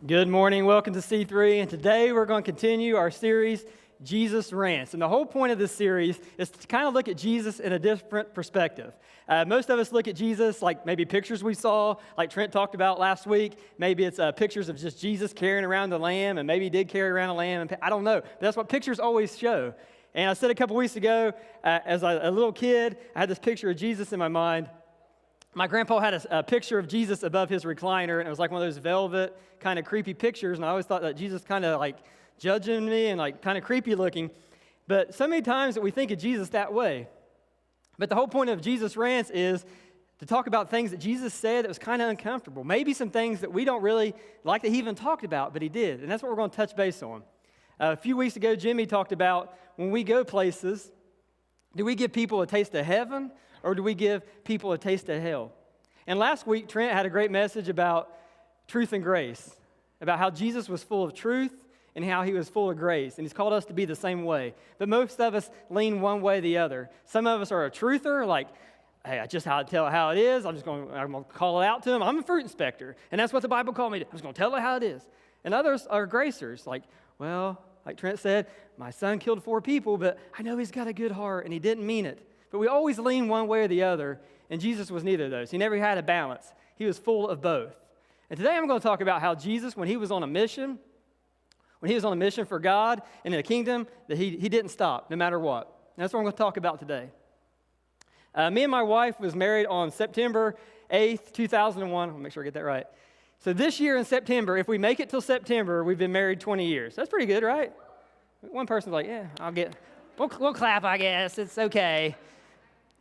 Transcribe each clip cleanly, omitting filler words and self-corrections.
Good morning, welcome to C3, and today we're going to continue our series, Jesus Rants. And the whole point of this series is to kind of look at Jesus in a different perspective. Most of us look at Jesus like maybe pictures we saw, like Trent talked about last week. Maybe it's pictures of just Jesus carrying around the lamb, and maybe he did carry around a lamb. And I don't know, but that's what pictures always show. And I said a couple weeks ago, as a little kid, I had this picture of Jesus in my mind. My grandpa had a picture of Jesus above his recliner, and it was like one of those velvet kind of creepy pictures, and I always thought that Jesus kind of like judging me and like kind of creepy looking. But so many times that we think of Jesus that way. But the whole point of Jesus Rants is to talk about things that Jesus said that was kind of uncomfortable. Maybe some things that we don't really like that he even talked about, but he did. And that's what we're going to touch base on. A few weeks ago, Jimmy talked about when we go places, do we give people a taste of heaven or do we give people a taste of hell? And last week, Trent had a great message about truth and grace, about how Jesus was full of truth and how he was full of grace. And he's called us to be the same way. But most of us lean one way or the other. Some of us are a truther, like, hey, I just how to tell it how it is. I'm going to call it out to him. I'm a fruit inspector, and that's what the Bible called me to. I'm just going to tell it how it is. And others are gracers, like, well, like Trent said, my son killed 4 people, but I know he's got a good heart, and he didn't mean it. But we always lean one way or the other, and Jesus was neither of those. He never had a balance. He was full of both. And today I'm going to talk about how Jesus, when he was on a mission for God and in the kingdom, that he didn't stop no matter what. And that's what I'm going to talk about today. Me and my wife was married on September 8th, 2001. I'll make sure I get that right. So this year in September, if we make it till September, we've been married 20 years. That's pretty good, right? One person's like, yeah, we'll clap, I guess. It's okay.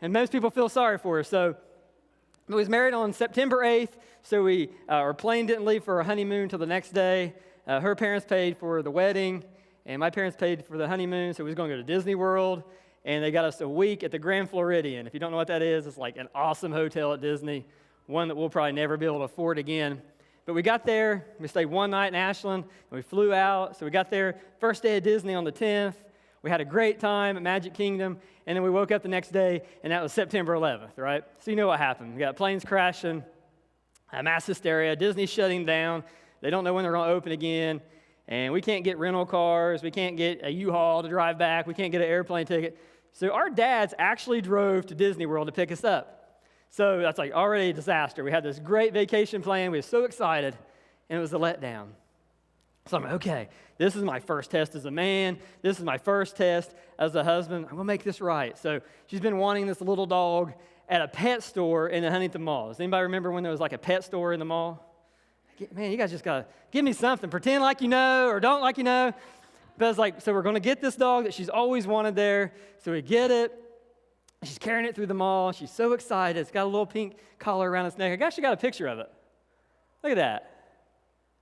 And most people feel sorry for us. So we was married on September 8th, so our plane didn't leave for our honeymoon till the next day. Her parents paid for the wedding, and my parents paid for the honeymoon, so we was going to go to Disney World, and they got us a week at the Grand Floridian. If you don't know what that is, it's like an awesome hotel at Disney, one that we'll probably never be able to afford again. But we got there, we stayed one night in Ashland, and we flew out. So we got there, first day of Disney on the 10th. We had a great time at Magic Kingdom, and then we woke up the next day, and that was September 11th, right? So you know what happened. We got planes crashing, mass hysteria, Disney shutting down. They don't know when they're going to open again, and we can't get rental cars. We can't get a U-Haul to drive back. We can't get an airplane ticket. So our dads actually drove to Disney World to pick us up. So that's like already a disaster. We had this great vacation plan. We were so excited, and it was a letdown. So I'm like, okay, this is my first test as a man. This is my first test as a husband. I'm going to make this right. So she's been wanting this little dog at a pet store in the Huntington Mall. Does anybody remember when there was like a pet store in the mall? Man, you guys just got to give me something. Pretend like you know or don't like you know. But it's like, so we're going to get this dog that she's always wanted there. So we get it. She's carrying it through the mall. She's so excited. It's got a little pink collar around its neck. I actually got a picture of it. Look at that.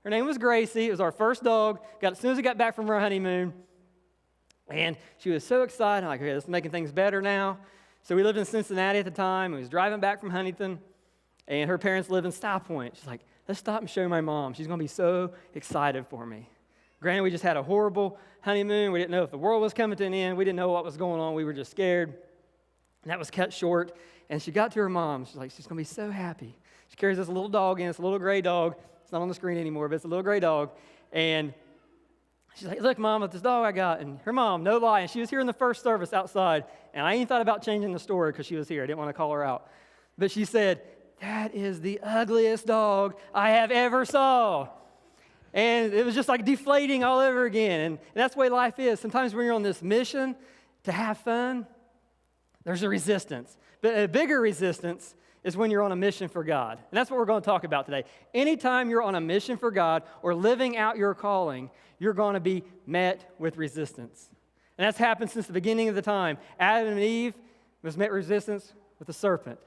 Her name was Gracie. It was our first dog. Got it as soon as we got back from our honeymoon. And she was so excited. I'm like, okay, this is making things better now. So we lived in Cincinnati at the time. We was driving back from Huntington. And her parents live in Style Point. She's like, let's stop and show my mom. She's going to be so excited for me. Granted, we just had a horrible honeymoon. We didn't know if the world was coming to an end. We didn't know what was going on. We were just scared. And that was cut short. And she got to her mom. She's like, she's going to be so happy. She carries this little dog in. It's a little gray dog. It's not on the screen anymore, but it's a little gray dog. And she's like, look, Mom, at this dog I got. And her mom, no lie, and she was here in the first service outside. And I ain't thought about changing the story because she was here. I didn't want to call her out. But she said, that is the ugliest dog I have ever saw. And it was just like deflating all over again. And that's the way life is. Sometimes when you're on this mission to have fun, there's a resistance. But a bigger resistance is when you're on a mission for God. And that's what we're going to talk about today. Anytime you're on a mission for God or living out your calling, you're going to be met with resistance. And that's happened since the beginning of the time. Adam and Eve was met with resistance with the serpent.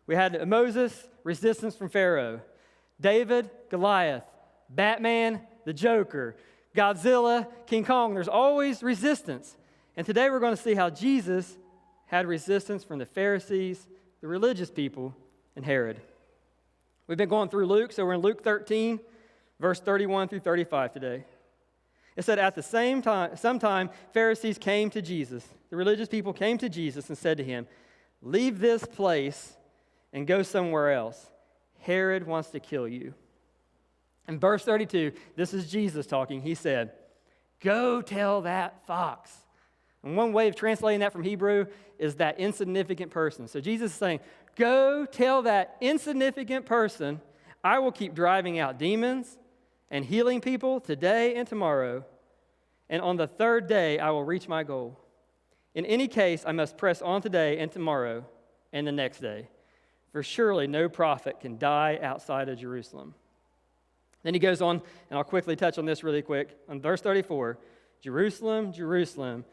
We had Moses, resistance from Pharaoh. David, Goliath. Batman, the Joker. Godzilla, King Kong. There's always resistance. And today we're going to see how Jesus had resistance from the Pharisees, the religious people, and Herod. We've been going through Luke, so we're in Luke 13, verse 31 through 35 today. It said, at the same time, sometime Pharisees came to Jesus. The religious people came to Jesus and said to him, leave this place and go somewhere else. Herod wants to kill you. In verse 32, this is Jesus talking. He said, "Go tell that fox." And one way of translating that from Hebrew is that insignificant person. So Jesus is saying, go tell that insignificant person, I will keep driving out demons and healing people today and tomorrow, and on the third day I will reach my goal. In any case, I must press on today and tomorrow and the next day, for surely no prophet can die outside of Jerusalem. Then he goes on, and I'll quickly touch on this really quick. On verse 34, Jerusalem, Jerusalem,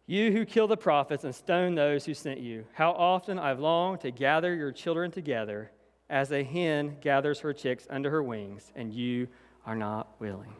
you who kill the prophets and stone those who sent you, how often I've longed to gather your children together as a hen gathers her chicks under her wings, and you are not willing.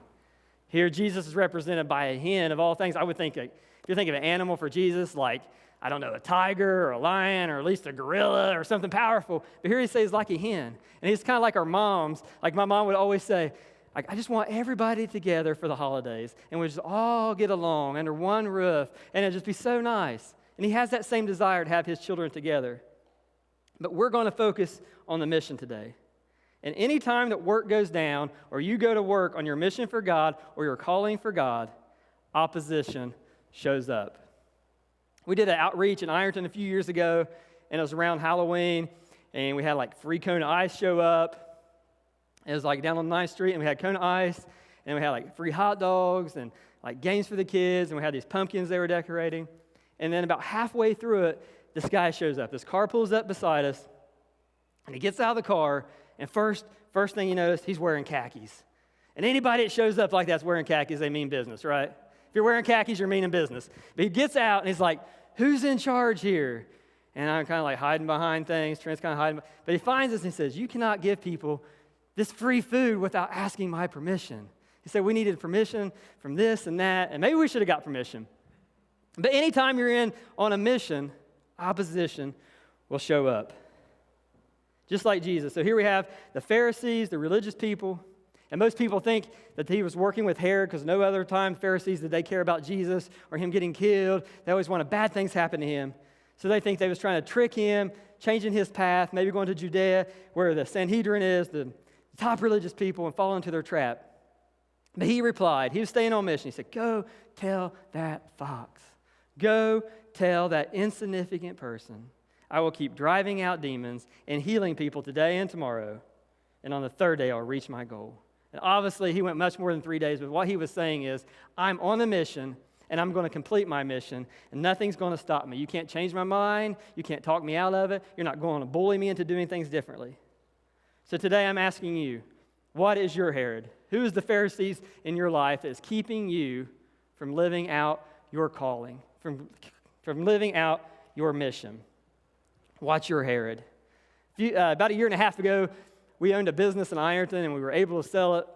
Here, Jesus is represented by a hen. Of all things, I would think, if you think of an animal for Jesus, like, I don't know, a tiger or a lion or at least a gorilla or something powerful. But here he says like a hen. And he's kind of like our moms. Like my mom would always say, like, I just want everybody together for the holidays. And we just all get along under one roof. And it'd just be so nice. And he has that same desire to have his children together. But we're going to focus on the mission today. And any time that work goes down or you go to work on your mission for God or your calling for God, opposition shows up. We did an outreach in Ironton a few years ago, and it was around Halloween, and we had like free Kona Ice show up. It was like down on 9th Street, and we had Kona Ice, and we had like free hot dogs and like games for the kids, and we had these pumpkins they were decorating. And then about halfway through it, this guy shows up. This car pulls up beside us, and he gets out of the car, and first thing you notice, he's wearing khakis. And anybody that shows up like that's wearing khakis, they mean business, right? If you're wearing khakis, you're meaning business. But he gets out, and he's like, who's in charge here? And I'm kind of like hiding behind things. Trent's kind of hiding. But he finds us and he says, you cannot give people this free food without asking my permission. He said, we needed permission from this and that, and maybe we should have got permission. But anytime you're in on a mission, opposition will show up. Just like Jesus. So here we have the Pharisees, the religious people. And most people think that he was working with Herod because no other time Pharisees did they care about Jesus or him getting killed. They always wanted bad things happen to him. So they think they was trying to trick him, changing his path, maybe going to Judea where the Sanhedrin is, the top religious people, and fall into their trap. But he replied, he was staying on mission. He said, go tell that fox. Go tell that insignificant person. I will keep driving out demons and healing people today and tomorrow. And on the third day, I'll reach my goal. And obviously, he went much more than 3 days, but what he was saying is, I'm on a mission, and I'm going to complete my mission, and nothing's going to stop me. You can't change my mind. You can't talk me out of it. You're not going to bully me into doing things differently. So today, I'm asking you, what is your Herod? Who is the Pharisees in your life that is keeping you from living out your calling, from living out your mission? What's your Herod? About a year and a half ago, we owned a business in Ironton, and we were able to sell it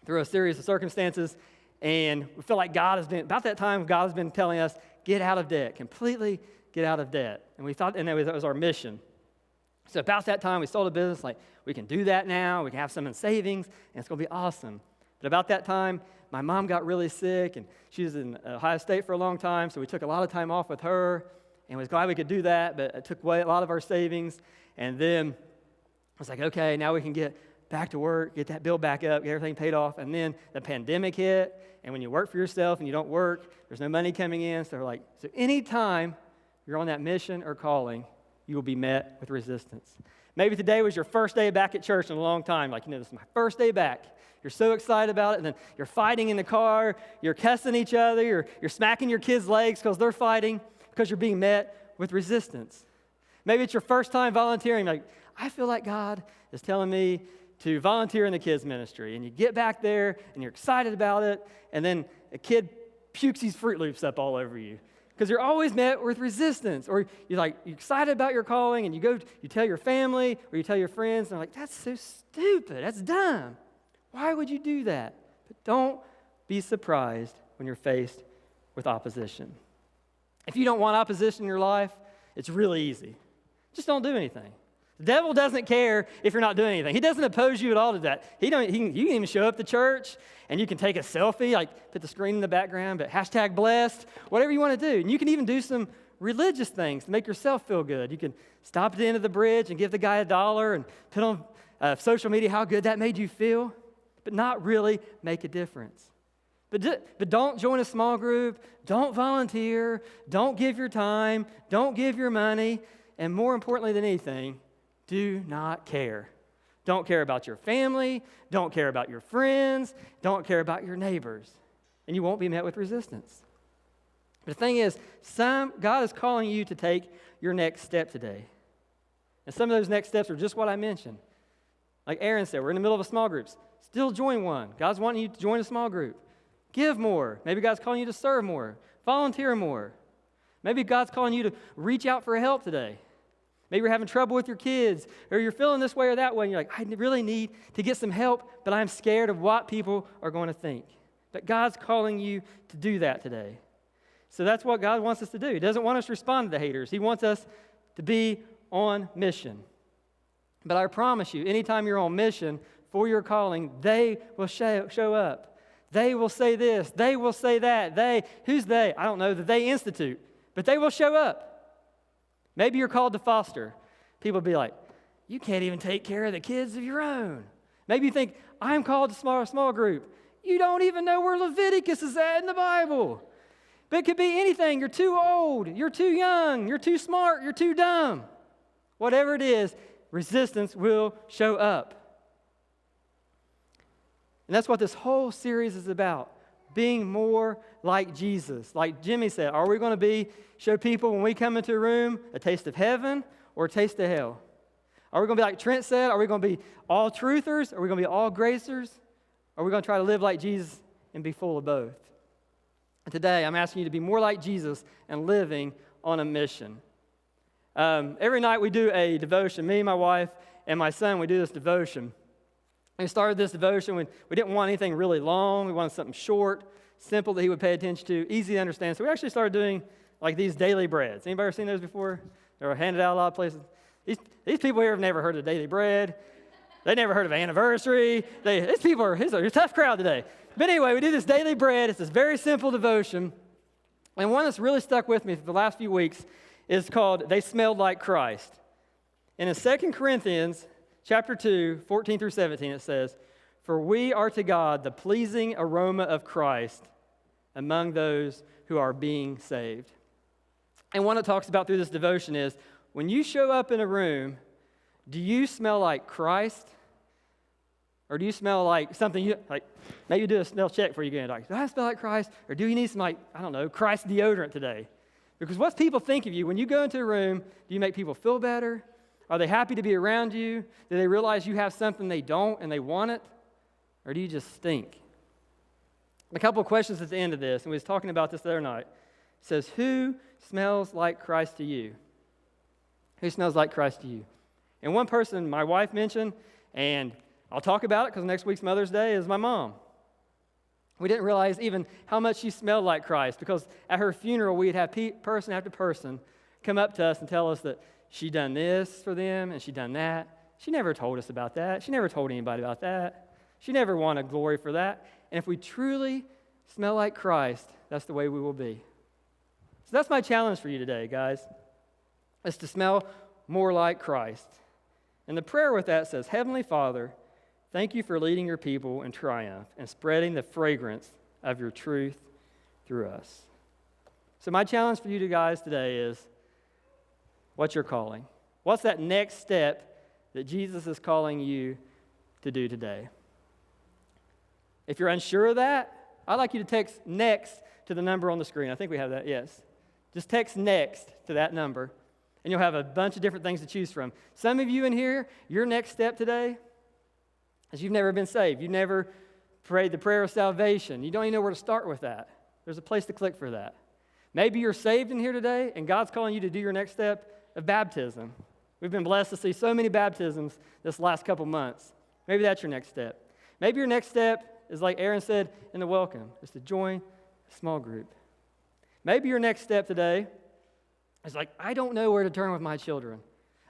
through a series of circumstances. And we feel like about that time, God has been telling us, get out of debt, completely get out of debt. And we thought, and that was our mission. So about that time, we sold a business, like, we can do that now, we can have some in savings, and it's going to be awesome. But about that time, my mom got really sick, and she was in Ohio State for a long time, so we took a lot of time off with her, and was glad we could do that, but it took away a lot of our savings. And then I was like, okay, now we can get back to work, get that bill back up, get everything paid off. And then the pandemic hit, and when you work for yourself and you don't work, there's no money coming in. So we're like, so anytime you're on that mission or calling, you will be met with resistance. Maybe today was your first day back at church in a long time. Like, this is my first day back. You're so excited about it, and then you're fighting in the car, you're cussing each other, you're smacking your kids' legs because they're fighting, because you're being met with resistance. Maybe it's your first time volunteering. Like, I feel like God is telling me to volunteer in the kids' ministry. And you get back there, and you're excited about it, and then a kid pukes these Fruit Loops up all over you. Because you're always met with resistance. Or you're excited about your calling, and you tell your family, or you tell your friends, and they're like, that's so stupid, that's dumb. Why would you do that? But don't be surprised when you're faced with opposition. If you don't want opposition in your life, it's really easy. Just don't do anything. The devil doesn't care if you're not doing anything. He doesn't oppose you at all to that. You can even show up to church, and you can take a selfie, like put the screen in the background, but #blessed, whatever you want to do. And you can even do some religious things to make yourself feel good. You can stop at the end of the bridge and give the guy $1 and put on social media how good that made you feel. but not really make a difference. But don't join a small group, don't volunteer, don't give your time, don't give your money, and more importantly than anything, do not care. Don't care about your family, don't care about your friends, don't care about your neighbors, and you won't be met with resistance. But the thing is, God is calling you to take your next step today. And some of those next steps are just what I mentioned. Like Aaron said, we're in the middle of a small group. Still join one. God's wanting you to join a small group. Give more. Maybe God's calling you to serve more. Volunteer more. Maybe God's calling you to reach out for help today. Maybe you're having trouble with your kids, or you're feeling this way or that way, and you're like, I really need to get some help, but I'm scared of what people are going to think. But God's calling you to do that today. So that's what God wants us to do. He doesn't want us to respond to the haters. He wants us to be on mission. But I promise you, anytime you're on mission for your calling, they will show up. They will say this. They will say that. Who's they? I don't know, the They Institute. But they will show up. Maybe you're called to foster. People will be like, you can't even take care of the kids of your own. Maybe you think, I'm called to small group. You don't even know where Leviticus is at in the Bible. But it could be anything. You're too old. You're too young. You're too smart. You're too dumb. Whatever it is, resistance will show up. And that's what this whole series is about, being more like Jesus. Like Jimmy said, are we going to show people when we come into a room a taste of heaven or a taste of hell? Are we going to be like Trent said, are we going to be all truthers? Are we going to be all gracers? Are we going to try to live like Jesus and be full of both? And today, I'm asking you to be more like Jesus and living on a mission. Every night we do a devotion. Me, my wife, and my son, we do this devotion. We started this devotion when we didn't want anything really long. We wanted something short, simple that he would pay attention to, easy to understand. So we actually started doing like these daily breads. Anybody ever seen those before? They were handed out a lot of places. These people here have never heard of daily bread. They never heard of anniversary. It's a tough crowd today. But anyway, we do this daily bread. It's this very simple devotion. And one that's really stuck with me for the last few weeks is called They Smelled Like Christ. And in 2 Corinthians chapter 2, 14 through 17, it says, for we are to God the pleasing aroma of Christ among those who are being saved. And what it talks about through this devotion is, when you show up in a room, do you smell like Christ? Or do you smell like something, maybe you do a smell check before you get in. Like, do I smell like Christ? Or do you need some, Christ deodorant today? Because what people think of you, when you go into a room, do you make people feel better? Are they happy to be around you? Do they realize you have something they don't and they want it? Or do you just stink? A couple of questions at the end of this, and we was talking about this the other night. It says, who smells like Christ to you? Who smells like Christ to you? And one person my wife mentioned, and I'll talk about it because next week's Mother's Day is my mom. We didn't realize even how much she smelled like Christ, because at her funeral, we'd have person after person come up to us and tell us that she done this for them and she done that. She never told us about that. She never told anybody about that. She never wanted glory for that. And if we truly smell like Christ, that's the way we will be. So that's my challenge for you today, guys, is to smell more like Christ. And the prayer with that says, Heavenly Father, thank you for leading your people in triumph and spreading the fragrance of your truth through us. So my challenge for you guys today is, what's your calling? What's that next step that Jesus is calling you to do today? If you're unsure of that, I'd like you to text NEXT to the number on the screen. I think we have that, yes. Just text NEXT to that number, and you'll have a bunch of different things to choose from. Some of you in here, your next step today is you've never been saved. You've never prayed the prayer of salvation. You don't even know where to start with that. There's a place to click for that. Maybe you're saved in here today, and God's calling you to do your next step of baptism. We've been blessed to see so many baptisms this last couple months. Maybe that's your next step. Maybe your next step is like Aaron said in the welcome, is to join a small group. Maybe your next step today is like, I don't know where to turn with my children.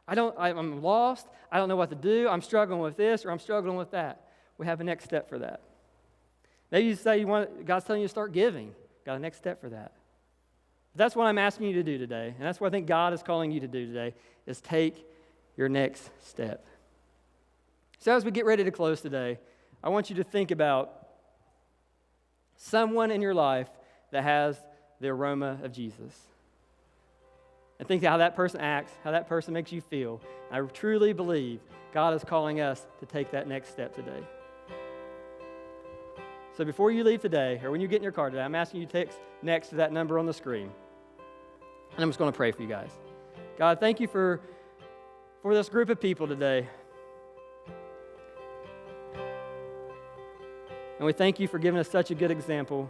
I'm lost. I don't know what to do. I'm struggling with this or I'm struggling with that. We have a next step for that. Maybe you say God's telling you to start giving. Got a next step for that. That's what I'm asking you to do today, and that's what I think God is calling you to do today, is take your next step. So as we get ready to close today, I want you to think about someone in your life that has the aroma of Jesus. And think how that person acts, how that person makes you feel. I truly believe God is calling us to take that next step today. So before you leave today, or when you get in your car today, I'm asking you to text next to that number on the screen. And I'm just going to pray for you guys. God, thank you for this group of people today. And we thank you for giving us such a good example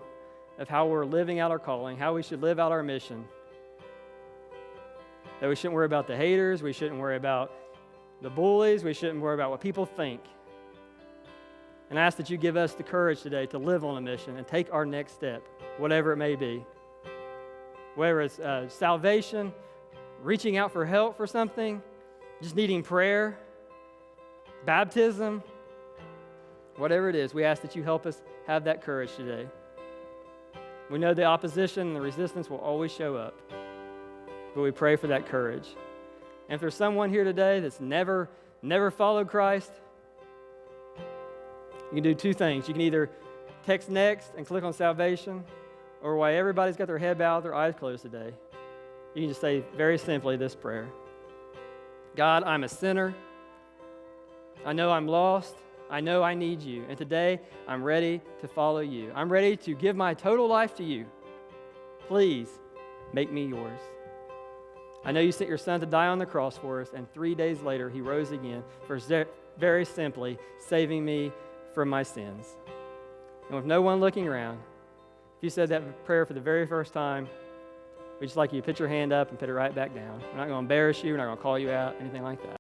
of how we're living out our calling, how we should live out our mission. That we shouldn't worry about the haters, we shouldn't worry about the bullies, we shouldn't worry about what people think. And I ask that you give us the courage today to live on a mission and take our next step, whatever it may be. Whether it's salvation, reaching out for help for something, just needing prayer, baptism, whatever it is, we ask that you help us have that courage today. We know the opposition and the resistance will always show up, but we pray for that courage. And if there's someone here today that's never followed Christ, you can do two things. You can either text next and click on salvation, or while everybody's got their head bowed, their eyes closed today, you can just say very simply this prayer. God, I'm a sinner. I know I'm lost. I know I need you. And today, I'm ready to follow you. I'm ready to give my total life to you. Please make me yours. I know you sent your son to die on the cross for us, and 3 days later, he rose again for very simply saving me from my sins. And with no one looking around, if you said that prayer for the very first time, we'd just like you to put your hand up and put it right back down. We're not going to embarrass you. We're not going to call you out, anything like that.